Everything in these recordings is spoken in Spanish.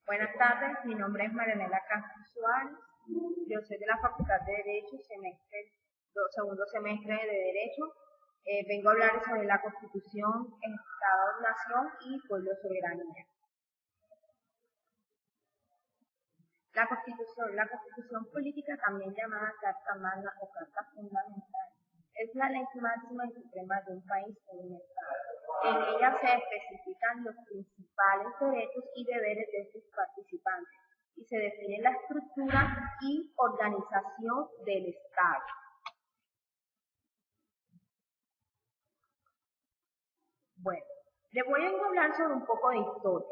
Buenas tardes, mi nombre es Marianela Castro Suárez. Yo soy de la Facultad de Derecho, segundo semestre de Derecho. Vengo a hablar sobre la Constitución, Estado-Nación y Pueblo-Soberanía. La Constitución política, también llamada Carta Magna o Carta Fundamental, es la ley máxima y suprema de un país o de un Estado. En ella se especifican los principales derechos y deberes de sus participantes y se define la estructura y organización del Estado. Bueno, le voy a hablar sobre un poco de historia.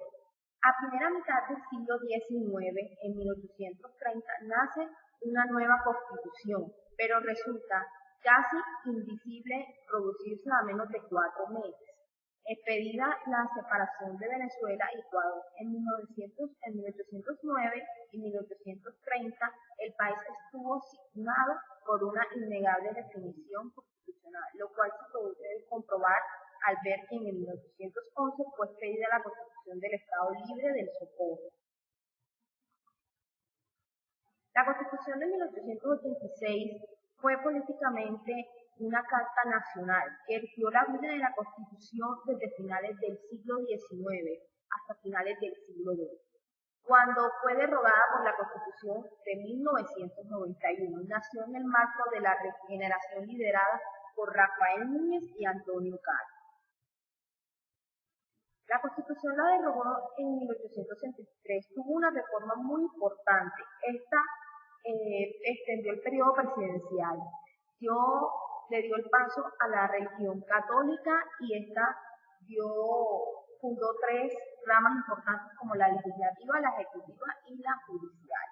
A primera mitad del siglo XIX, en 1830, nace una nueva constitución, pero resulta casi invisible producirse a menos de 4 meses. Expedida la separación de Venezuela y Ecuador en 1809 y 1830, el país estuvo signado por una innegable definición constitucional, lo cual se puede comprobar al ver que en 1811 fue expedida la Constitución del Estado Libre del Socorro. La Constitución de 1886 fue políticamente una carta nacional que erigió la vida de la Constitución desde finales del siglo XIX hasta finales del siglo XX, cuando fue derogada por la Constitución de 1991. Nació en el marco de la regeneración liderada por Rafael Núñez y Antonio Caro. La Constitución la derogó en 1863, tuvo una reforma muy importante. Esta extendió el periodo presidencial, le dio el paso a la religión católica y esta fundó 3 ramas importantes como la legislativa, la ejecutiva y la judicial.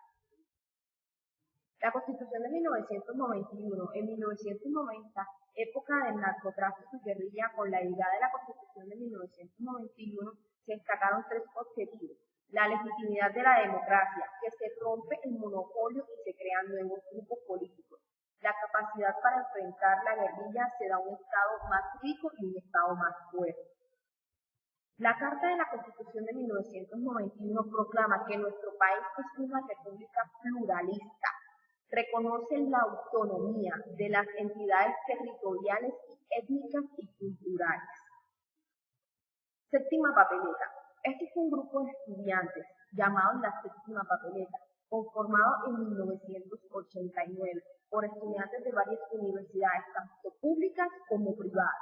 La Constitución de 1991, en 1990, época del narcotráfico y guerrilla, con la llegada de la Constitución de 1991, se destacaron 3 objetivos. La legitimidad de la democracia, que se rompe el monopolio y se crean nuevos grupos políticos. La capacidad para enfrentar la guerrilla, se da un Estado más rico y un Estado más fuerte. La Carta de la Constitución de 1991 proclama que nuestro país es una república pluralista. Reconoce la autonomía de las entidades territoriales, étnicas y culturales. Séptima papeleta. Este es un grupo de estudiantes llamados la Séptima Papeleta, conformado en 1989 por estudiantes de varias universidades, tanto públicas como privadas.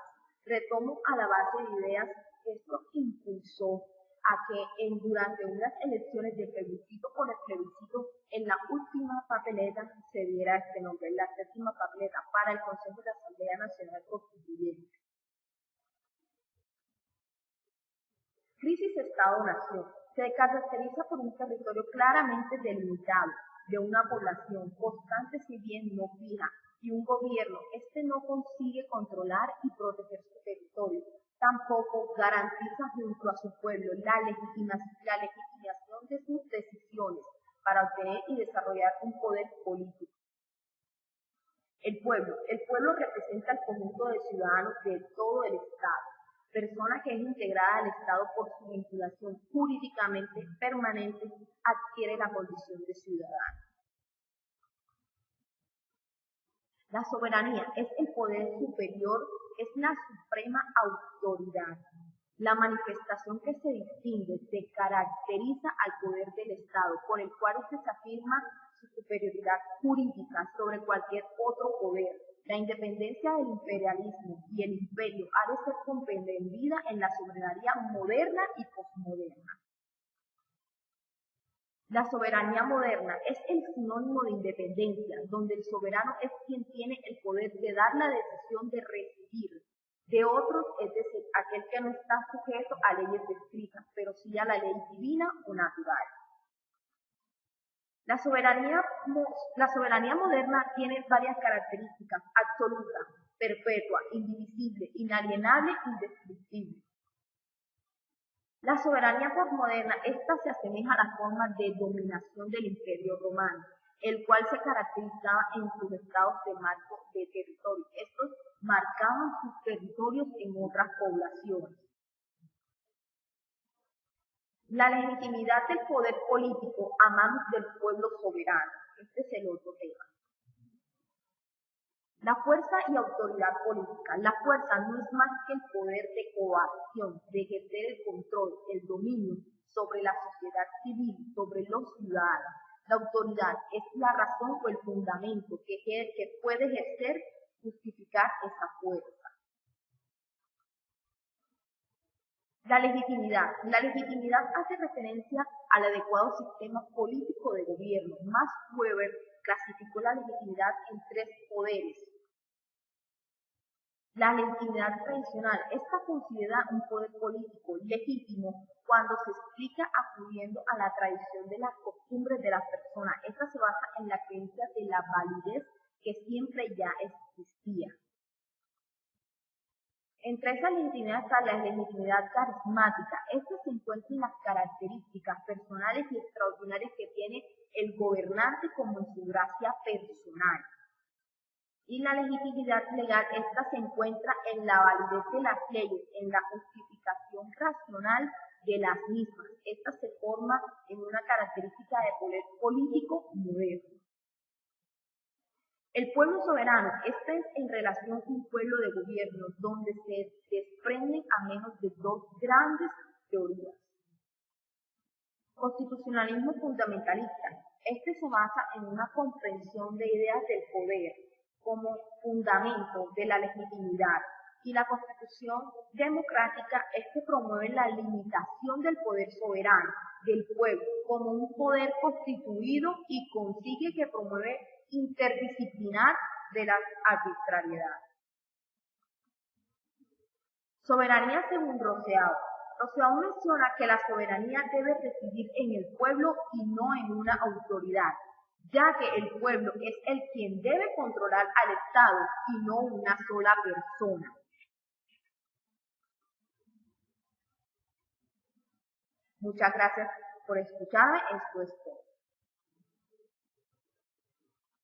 Retomo a la base de ideas. Esto impulsó a que durante unas elecciones de plebiscito por el plebiscito, en la última papeleta se diera este nombre, la Séptima Papeleta, para el Consejo de la Asamblea Nacional Constituyente. Crisis Estado-Nación. Se caracteriza por un territorio claramente delimitado, de una población constante si bien no fija, y un gobierno, no consigue controlar y proteger su territorio. Tampoco garantiza junto a su pueblo la legitimación de sus decisiones para obtener y desarrollar un poder político. El pueblo representa el conjunto de ciudadanos de todo el Estado, persona que es integrada al Estado por su vinculación jurídicamente permanente, adquiere la condición de ciudadano. La soberanía es el poder superior, es la suprema autoridad, la manifestación que se distingue, se caracteriza al poder del Estado, por el cual se afirma su superioridad jurídica sobre cualquier otro poder. La independencia del imperialismo y el imperio ha de ser comprendida en la soberanía moderna y posmoderna. La soberanía moderna es el sinónimo de independencia, donde el soberano es quien tiene el poder de dar la decisión de recibir de otros, es decir, aquel que no está sujeto a leyes descritas, pero sí a la ley divina o natural. La soberanía moderna tiene varias características: absoluta, perpetua, indivisible, inalienable, indescriptible. La soberanía posmoderna, esta se asemeja a la forma de dominación del Imperio Romano, el cual se caracterizaba en sus estados de marco de territorio. Estos marcaban sus territorios en otras poblaciones. La legitimidad del poder político a manos del pueblo soberano. Este es el otro tema. La fuerza y autoridad política. La fuerza no es más que el poder de coacción, de ejercer el control, el dominio sobre la sociedad civil, sobre los ciudadanos. La autoridad es la razón o el fundamento que puede ejercer, justificar esa fuerza. La legitimidad. La legitimidad hace referencia al adecuado sistema político de gobierno. Max Weber clasificó la legitimidad en 3 poderes. La legitimidad tradicional. Esta considera un poder político legítimo cuando se explica acudiendo a la tradición de las costumbres de la persona. Esta se basa en la creencia de la validez que siempre ya existía. Entre esa legitimidad está la legitimidad carismática. Esta se encuentra en las características personales y extraordinarias que tiene el gobernante como en su gracia personal. Y la legitimidad legal, esta se encuentra en la validez de las leyes, en la justificación racional de las mismas. Esta se forma en una característica de poder político moderno. El pueblo soberano, este es en relación con un pueblo de gobierno, donde se desprenden a menos de 2 grandes teorías. Constitucionalismo fundamentalista. Este se basa en una comprensión de ideas del poder como fundamento de la legitimidad, y la Constitución democrática es que promueve la limitación del poder soberano del pueblo como un poder constituido y consigue que promueve interdisciplinar de la arbitrariedad. Soberanía según Rousseau. Rousseau menciona que la soberanía debe residir en el pueblo y no en una autoridad, ya que el pueblo es el quien debe controlar al Estado y no una sola persona. Muchas gracias por escucharme. Esto es todo.